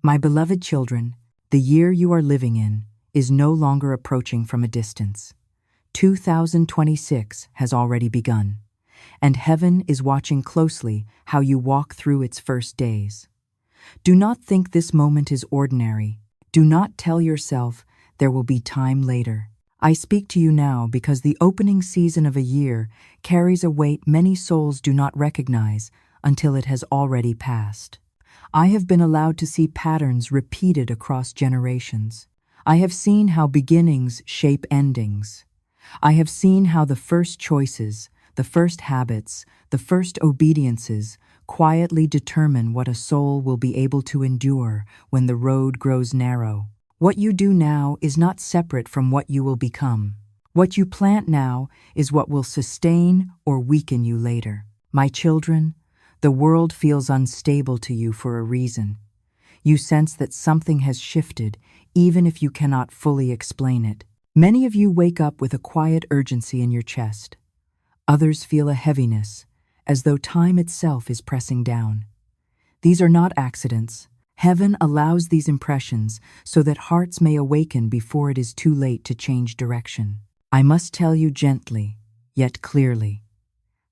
My beloved children, the year you are living in is no longer approaching from a distance. 2026 has already begun, and heaven is watching closely how you walk through its first days. Do not think this moment is ordinary. Do not tell yourself there will be time later. I speak to you now because the opening season of a year carries a weight many souls do not recognize until it has already passed. I have been allowed to see patterns repeated across generations. I have seen how beginnings shape endings. I have seen how the first choices, the first habits, the first obediences quietly determine what a soul will be able to endure when the road grows narrow. What you do now is not separate from what you will become. What you plant now is what will sustain or weaken you later. My children, the world feels unstable to you for a reason. You sense that something has shifted, even if you cannot fully explain it. Many of you wake up with a quiet urgency in your chest. Others feel a heaviness, as though time itself is pressing down. These are not accidents. Heaven allows these impressions so that hearts may awaken before it is too late to change direction. I must tell you gently, yet clearly.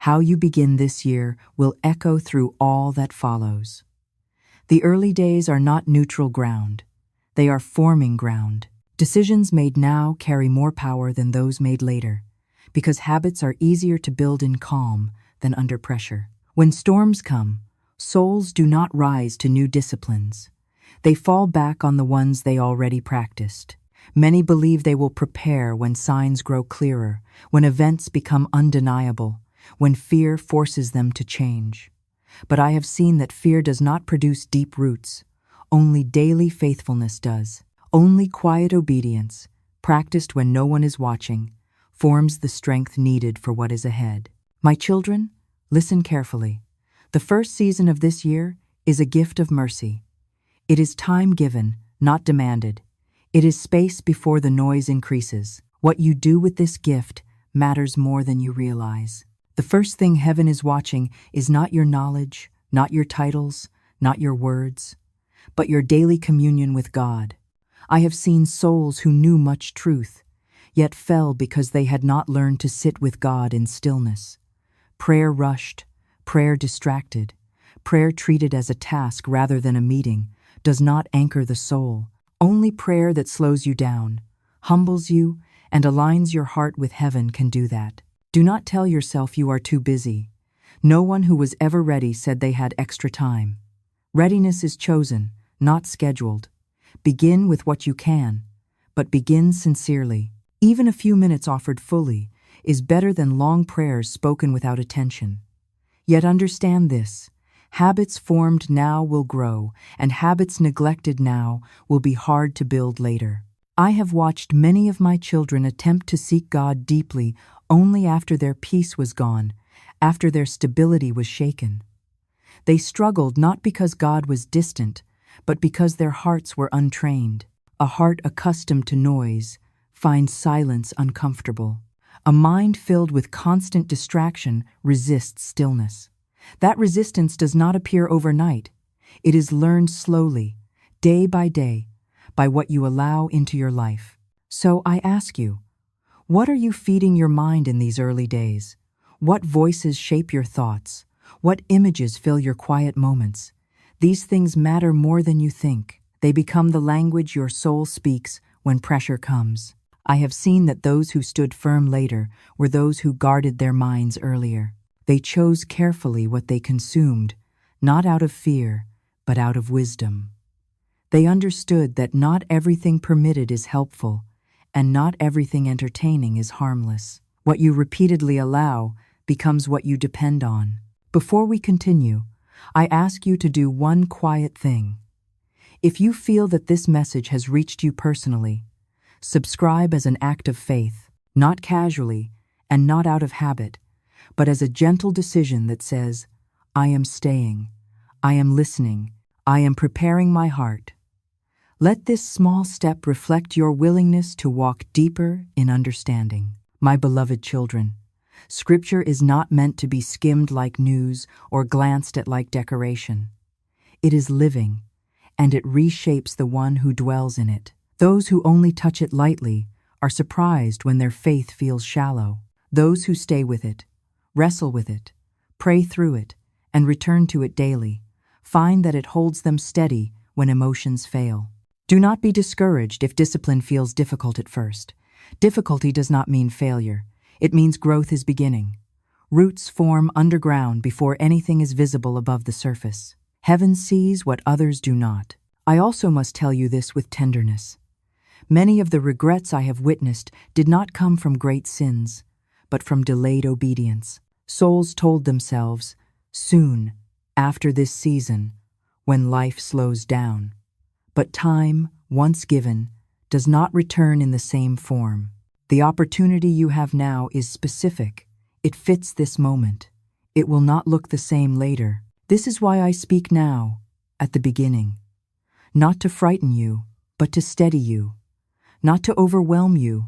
How you begin this year will echo through all that follows. The early days are not neutral ground. They are forming ground. Decisions made now carry more power than those made later, because habits are easier to build in calm than under pressure. When storms come, souls do not rise to new disciplines. They fall back on the ones they already practiced. Many believe they will prepare when signs grow clearer, when events become undeniable, when fear forces them to change. But I have seen that fear does not produce deep roots. Only daily faithfulness does. Only quiet obedience, practiced when no one is watching, forms the strength needed for what is ahead. My children, listen carefully. The first season of this year is a gift of mercy. It is time given, not demanded. It is space before the noise increases. What you do with this gift matters more than you realize. The first thing heaven is watching is not your knowledge, not your titles, not your words, but your daily communion with God. I have seen souls who knew much truth, yet fell because they had not learned to sit with God in stillness. Prayer rushed, prayer distracted, prayer treated as a task rather than a meeting, does not anchor the soul. Only prayer that slows you down, humbles you, and aligns your heart with heaven can do that. Do not tell yourself you are too busy. No one who was ever ready said they had extra time. Readiness is chosen, not scheduled. Begin with what you can, but begin sincerely. Even a few minutes offered fully is better than long prayers spoken without attention. Yet understand this: habits formed now will grow, and habits neglected now will be hard to build later. I have watched many of my children attempt to seek God deeply only after their peace was gone, after their stability was shaken. They struggled not because God was distant, but because their hearts were untrained. A heart accustomed to noise finds silence uncomfortable. A mind filled with constant distraction resists stillness. That resistance does not appear overnight. It is learned slowly, day by day, by what you allow into your life. So I ask you, what are you feeding your mind in these early days? What voices shape your thoughts? What images fill your quiet moments? These things matter more than you think. They become the language your soul speaks when pressure comes. I have seen that those who stood firm later were those who guarded their minds earlier. They chose carefully what they consumed, not out of fear, but out of wisdom. They understood that not everything permitted is helpful, and not everything entertaining is harmless. What you repeatedly allow becomes what you depend on. Before we continue, I ask you to do one quiet thing. If you feel that this message has reached you personally, subscribe as an act of faith, not casually and not out of habit, but as a gentle decision that says, I am staying, I am listening, I am preparing my heart. Let this small step reflect your willingness to walk deeper in understanding. My beloved children, Scripture is not meant to be skimmed like news or glanced at like decoration. It is living, and it reshapes the one who dwells in it. Those who only touch it lightly are surprised when their faith feels shallow. Those who stay with it, wrestle with it, pray through it, and return to it daily, find that it holds them steady when emotions fail. Do not be discouraged if discipline feels difficult at first. Difficulty does not mean failure. It means growth is beginning. Roots form underground before anything is visible above the surface. Heaven sees what others do not. I also must tell you this with tenderness. Many of the regrets I have witnessed did not come from great sins, but from delayed obedience. Souls told themselves, soon, after this season, when life slows down. But time, once given, does not return in the same form. The opportunity you have now is specific. It fits this moment. It will not look the same later. This is why I speak now, at the beginning. Not to frighten you, but to steady you. Not to overwhelm you,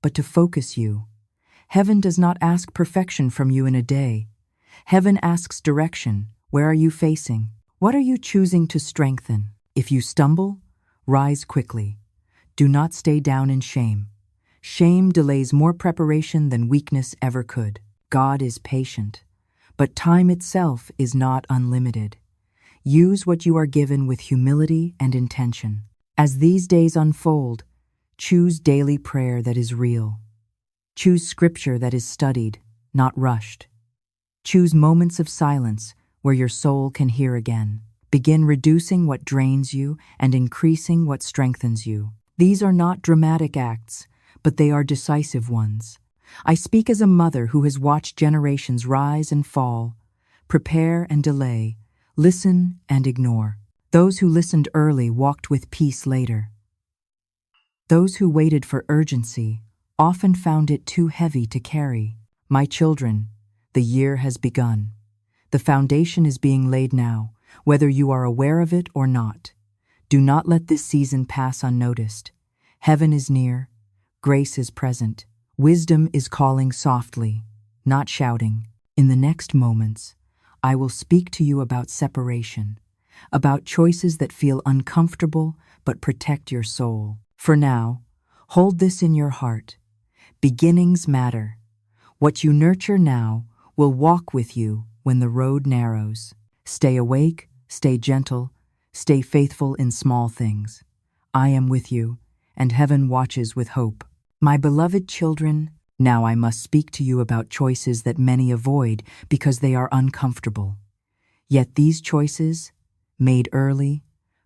but to focus you. Heaven does not ask perfection from you in a day. Heaven asks direction. Where are you facing? What are you choosing to strengthen? If you stumble, rise quickly. Do not stay down in shame. Shame delays more preparation than weakness ever could. God is patient, but time itself is not unlimited. Use what you are given with humility and intention. As these days unfold, choose daily prayer that is real. Choose scripture that is studied, not rushed. Choose moments of silence where your soul can hear again. Begin reducing what drains you and increasing what strengthens you. These are not dramatic acts, but they are decisive ones. I speak as a mother who has watched generations rise and fall, prepare and delay, listen and ignore. Those who listened early walked with peace later. Those who waited for urgency often found it too heavy to carry. My children, the year has begun. The foundation is being laid now, whether you are aware of it or not. Do not let this season pass unnoticed. Heaven is near, grace is present, wisdom is calling softly, not shouting. In the next moments, I will speak to you about separation, about choices that feel uncomfortable but protect your soul. For now, hold this in your heart. Beginnings matter. What you nurture now will walk with you when the road narrows. Stay awake, stay gentle, stay faithful in small things. I am with you, and heaven watches with hope. My beloved children, now I must speak to you about choices that many avoid because they are uncomfortable. Yet these choices, made early,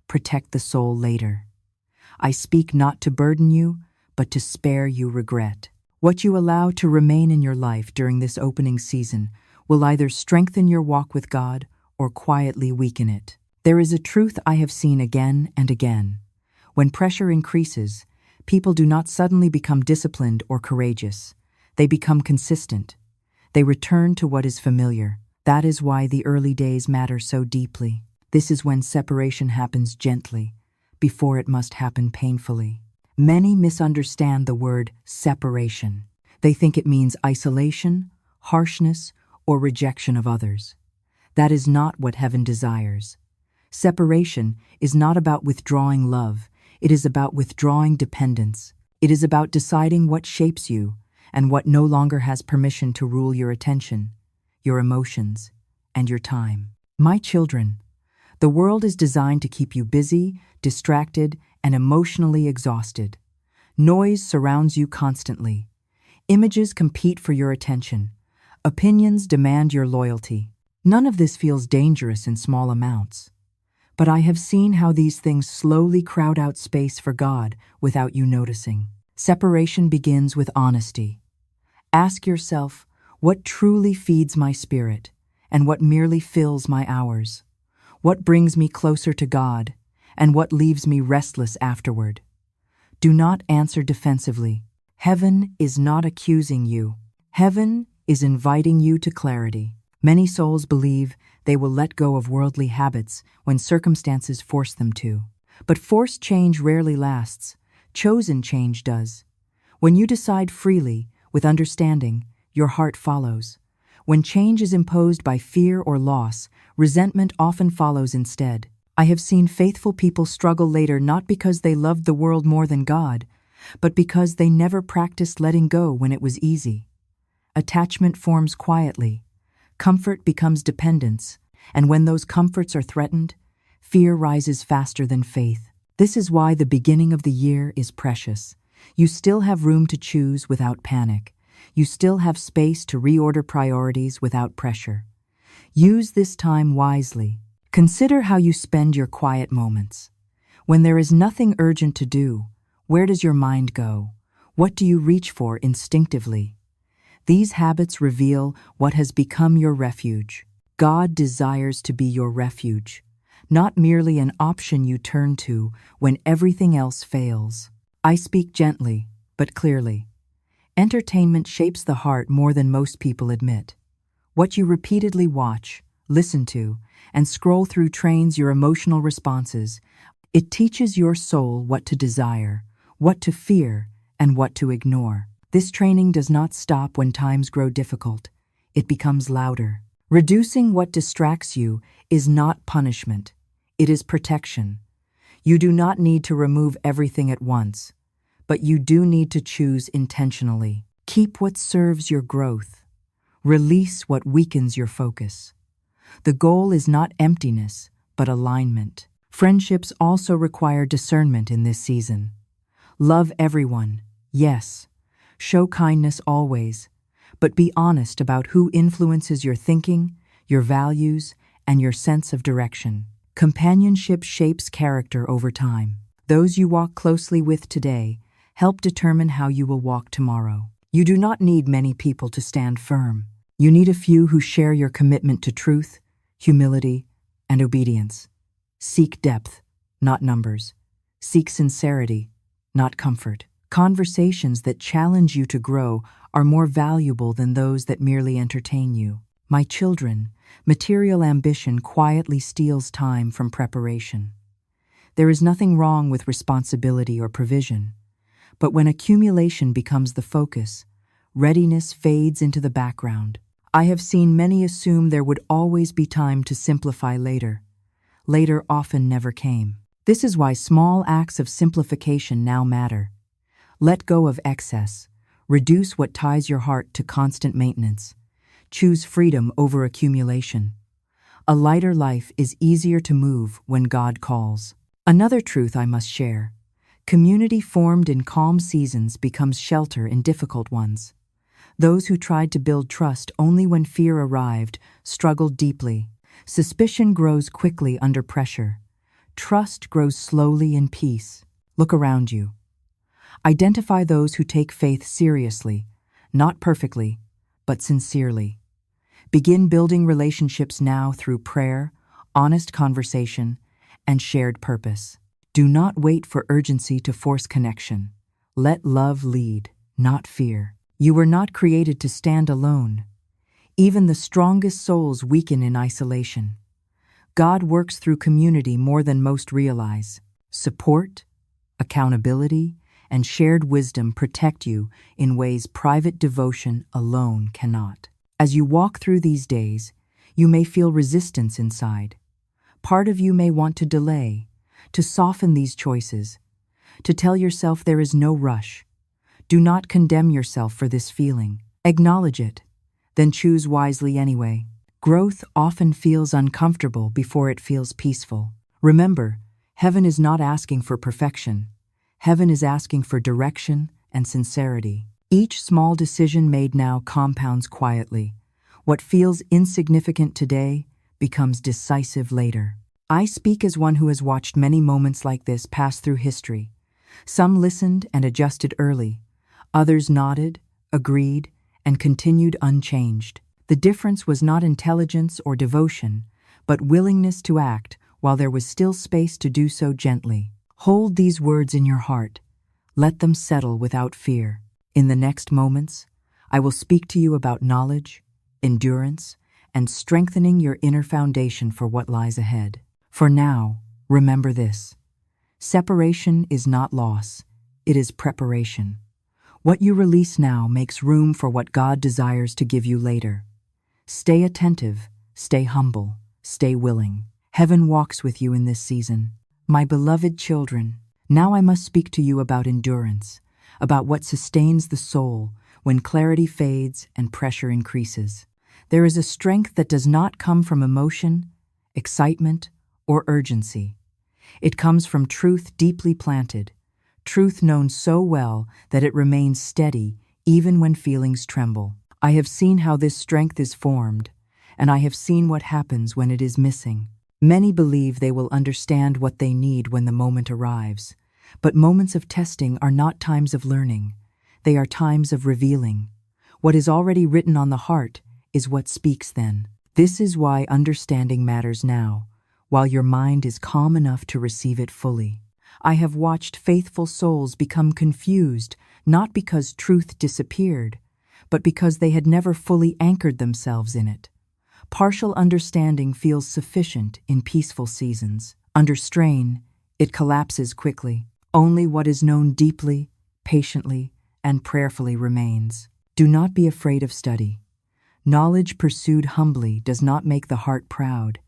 protect the soul later. I speak not to burden you, but to spare you regret. What you allow to remain in your life during this opening season will either strengthen your walk with God or quietly weaken it. There is a truth I have seen again and again. When pressure increases, people do not suddenly become disciplined or courageous. They become consistent. They return to what is familiar. That is why the early days matter so deeply. This is when separation happens gently, before it must happen painfully. Many misunderstand the word separation. They think it means isolation, harshness, or rejection of others. That is not what heaven desires. Separation is not about withdrawing love. It is about withdrawing dependence. It is about deciding what shapes you and what no longer has permission to rule your attention, your emotions, and your time. My children, the world is designed to keep you busy, distracted, and emotionally exhausted. Noise surrounds you constantly. Images compete for your attention. Opinions demand your loyalty. None of this feels dangerous in small amounts. But I have seen how these things slowly crowd out space for God without you noticing. Separation begins with honesty. Ask yourself, what truly feeds my spirit, and what merely fills my hours? What brings me closer to God, and what leaves me restless afterward? Do not answer defensively. Heaven is not accusing you. Heaven is inviting you to clarity. Many souls believe they will let go of worldly habits when circumstances force them to. But forced change rarely lasts. Chosen change does. When you decide freely, with understanding, your heart follows. When change is imposed by fear or loss, resentment often follows instead. I have seen faithful people struggle later not because they loved the world more than God, but because they never practiced letting go when it was easy. Attachment forms quietly. Comfort becomes dependence, and when those comforts are threatened, fear rises faster than faith. This is why the beginning of the year is precious. You still have room to choose without panic. You still have space to reorder priorities without pressure. Use this time wisely. Consider how you spend your quiet moments. When there is nothing urgent to do, where does your mind go? What do you reach for instinctively? These habits reveal what has become your refuge. God desires to be your refuge, not merely an option you turn to when everything else fails. I speak gently, but clearly. Entertainment shapes the heart more than most people admit. What you repeatedly watch, listen to, and scroll through trains your emotional responses. It teaches your soul what to desire, what to fear, and what to ignore. This training does not stop when times grow difficult. It becomes louder. Reducing what distracts you is not punishment. It is protection. You do not need to remove everything at once, but you do need to choose intentionally. Keep what serves your growth. Release what weakens your focus. The goal is not emptiness, but alignment. Friendships also require discernment in this season. Love everyone, yes. Show kindness always, but be honest about who influences your thinking, your values, and your sense of direction. Companionship shapes character over time. Those you walk closely with today help determine how you will walk tomorrow. You do not need many people to stand firm. You need a few who share your commitment to truth, humility, and obedience. Seek depth, not numbers. Seek sincerity, not comfort. Conversations that challenge you to grow are more valuable than those that merely entertain you. My children, material ambition quietly steals time from preparation. There is nothing wrong with responsibility or provision, but when accumulation becomes the focus, readiness fades into the background. I have seen many assume there would always be time to simplify later. Later often never came. This is why small acts of simplification now matter. Let go of excess. Reduce what ties your heart to constant maintenance. Choose freedom over accumulation. A lighter life is easier to move when God calls. Another truth I must share. Community formed in calm seasons becomes shelter in difficult ones. Those who tried to build trust only when fear arrived struggled deeply. Suspicion grows quickly under pressure. Trust grows slowly in peace. Look around you. Identify those who take faith seriously, not perfectly, but sincerely. Begin building relationships now through prayer, honest conversation, and shared purpose. Do not wait for urgency to force connection. Let love lead, not fear. You were not created to stand alone. Even the strongest souls weaken in isolation. God works through community more than most realize. Support, accountability, and shared wisdom protect you in ways private devotion alone cannot. As you walk through these days, you may feel resistance inside. Part of you may want to delay, to soften these choices, to tell yourself there is no rush. Do not condemn yourself for this feeling. Acknowledge it, then choose wisely anyway. Growth often feels uncomfortable before it feels peaceful. Remember, heaven is not asking for perfection. Heaven is asking for direction and sincerity. Each small decision made now compounds quietly. What feels insignificant today becomes decisive later. I speak as one who has watched many moments like this pass through history. Some listened and adjusted early. Others nodded, agreed, and continued unchanged. The difference was not intelligence or devotion, but willingness to act while there was still space to do so gently. Hold these words in your heart. Let them settle without fear. In the next moments, I will speak to you about knowledge, endurance, and strengthening your inner foundation for what lies ahead. For now, remember this. Separation is not loss, it is preparation. What you release now makes room for what God desires to give you later. Stay attentive, stay humble, stay willing. Heaven walks with you in this season. My beloved children, now I must speak to you about endurance, about what sustains the soul when clarity fades and pressure increases. There is a strength that does not come from emotion, excitement, or urgency. It comes from truth deeply planted, truth known so well that it remains steady even when feelings tremble. I have seen how this strength is formed, and I have seen what happens when it is missing. Many believe they will understand what they need when the moment arrives, but moments of testing are not times of learning. They are times of revealing. What is already written on the heart is what speaks then. This is why understanding matters now, while your mind is calm enough to receive it fully. I have watched faithful souls become confused, not because truth disappeared, but because they had never fully anchored themselves in it. Partial understanding feels sufficient in peaceful seasons. Under strain, it collapses quickly. Only what is known deeply, patiently, and prayerfully remains. Do not be afraid of study. Knowledge pursued humbly does not make the heart proud.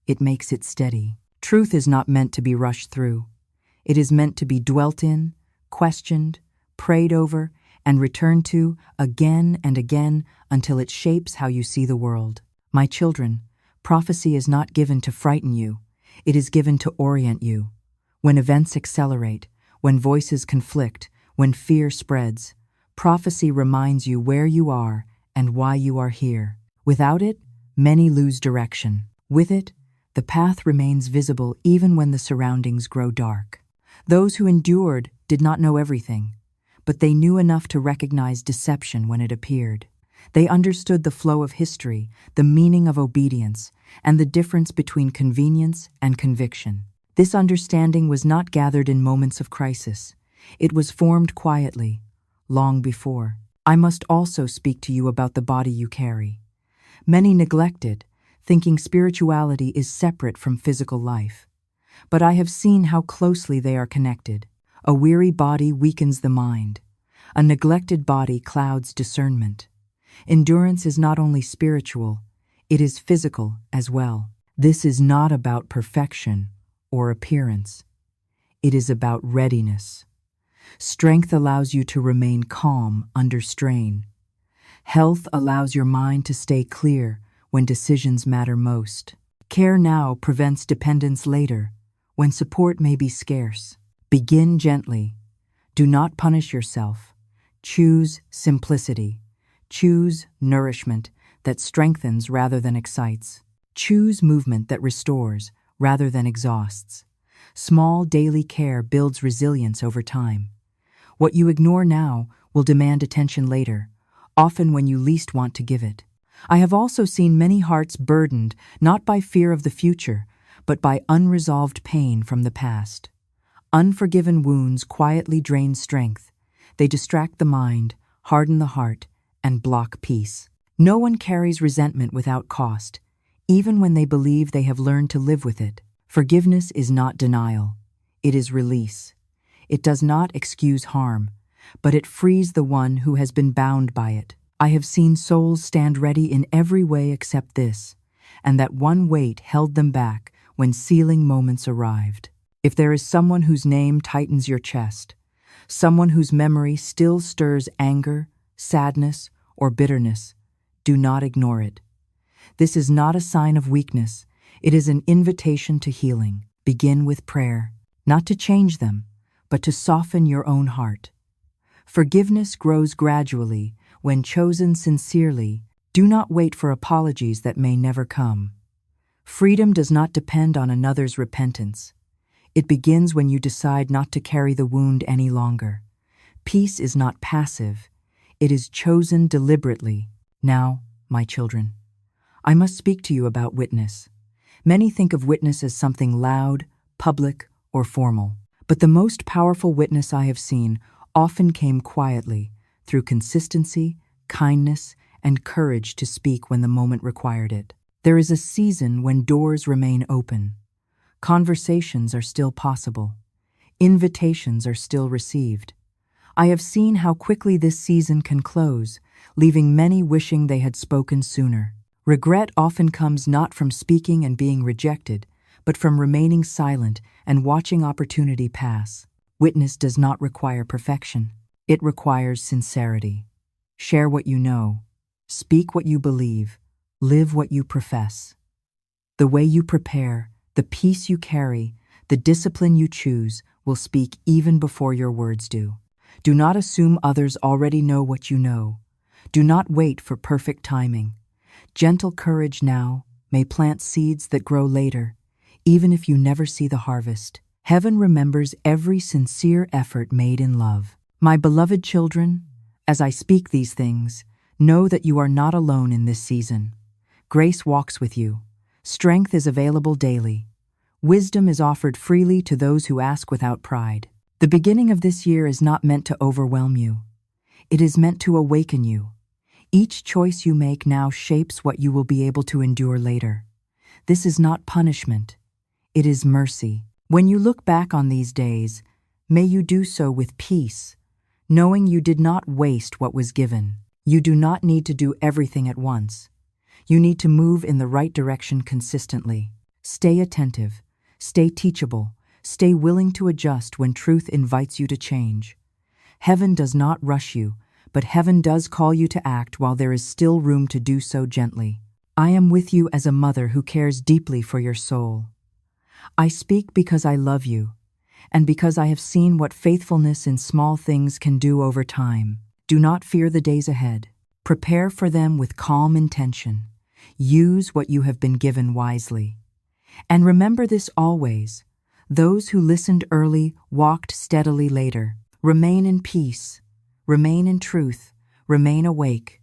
It makes it steady. Truth is not meant to be rushed through. It is meant to be dwelt in, questioned, prayed over, and returned to again and again until it shapes how you see the world. My children, prophecy is not given to frighten you. It is given to orient you. When events accelerate, when voices conflict, when fear spreads, prophecy reminds you where you are and why you are here. Without it, many lose direction. With it, the path remains visible even when the surroundings grow dark. Those who endured did not know everything, but they knew enough to recognize deception when it appeared. They understood the flow of history, the meaning of obedience, and the difference between convenience and conviction. This understanding was not gathered in moments of crisis. It was formed quietly, long before. I must also speak to you about the body you carry. Many neglect it, thinking spirituality is separate from physical life. But I have seen how closely they are connected. A weary body weakens the mind. A neglected body clouds discernment. Endurance is not only spiritual, it is physical as well. This is not about perfection or appearance. It is about readiness. Strength allows you to remain calm under strain. Health allows your mind to stay clear when decisions matter most. Care now prevents dependence later, when support may be scarce. Begin gently. Do not punish yourself. Choose simplicity. Choose nourishment that strengthens rather than excites. Choose movement that restores rather than exhausts. Small daily care builds resilience over time. What you ignore now will demand attention later, often when you least want to give it. I have also seen many hearts burdened not by fear of the future, but by unresolved pain from the past. Unforgiven wounds quietly drain strength. They distract the mind, harden the heart, and block peace. No one carries resentment without cost, even when they believe they have learned to live with it. Forgiveness is not denial. It is release. It does not excuse harm, but it frees the one who has been bound by it. I have seen souls stand ready in every way except this, and that one weight held them back when sealing moments arrived. If there is someone whose name tightens your chest, someone whose memory still stirs anger, sadness, or bitterness, do not ignore it. This is not a sign of weakness. It is an invitation to healing. Begin with prayer, not to change them, but to soften your own heart. Forgiveness grows gradually when chosen sincerely. Do not wait for apologies that may never come. Freedom does not depend on another's repentance. It begins when you decide not to carry the wound any longer. Peace is not passive. It is chosen deliberately. Now, my children, I must speak to you about witness. Many think of witness as something loud, public, or formal. But the most powerful witness I have seen often came quietly, through consistency, kindness, and courage to speak when the moment required it. There is a season when doors remain open. Conversations are still possible. Invitations are still received. I have seen how quickly this season can close, leaving many wishing they had spoken sooner. Regret often comes not from speaking and being rejected, but from remaining silent and watching opportunity pass. Witness does not require perfection. It requires sincerity. Share what you know. Speak what you believe. Live what you profess. The way you prepare, the peace you carry, the discipline you choose will speak even before your words do. Do not assume others already know what you know. Do not wait for perfect timing. Gentle courage now may plant seeds that grow later, even if you never see the harvest. Heaven remembers every sincere effort made in love. My beloved children, as I speak these things, know that you are not alone in this season. Grace walks with you. Strength is available daily. Wisdom is offered freely to those who ask without pride. The beginning of this year is not meant to overwhelm you. It is meant to awaken you. Each choice you make now shapes what you will be able to endure later. This is not punishment. It is mercy. When you look back on these days, may you do so with peace, knowing you did not waste what was given. You do not need to do everything at once. You need to move in the right direction consistently. Stay attentive. Stay teachable. Stay willing to adjust when truth invites you to change. Heaven does not rush you, but heaven does call you to act while there is still room to do so gently. I am with you as a mother who cares deeply for your soul. I speak because I love you, and because I have seen what faithfulness in small things can do over time. Do not fear the days ahead. Prepare for them with calm intention. Use what you have been given wisely. And remember this always: those who listened early walked steadily later. Remain in peace. Remain in truth. Remain awake.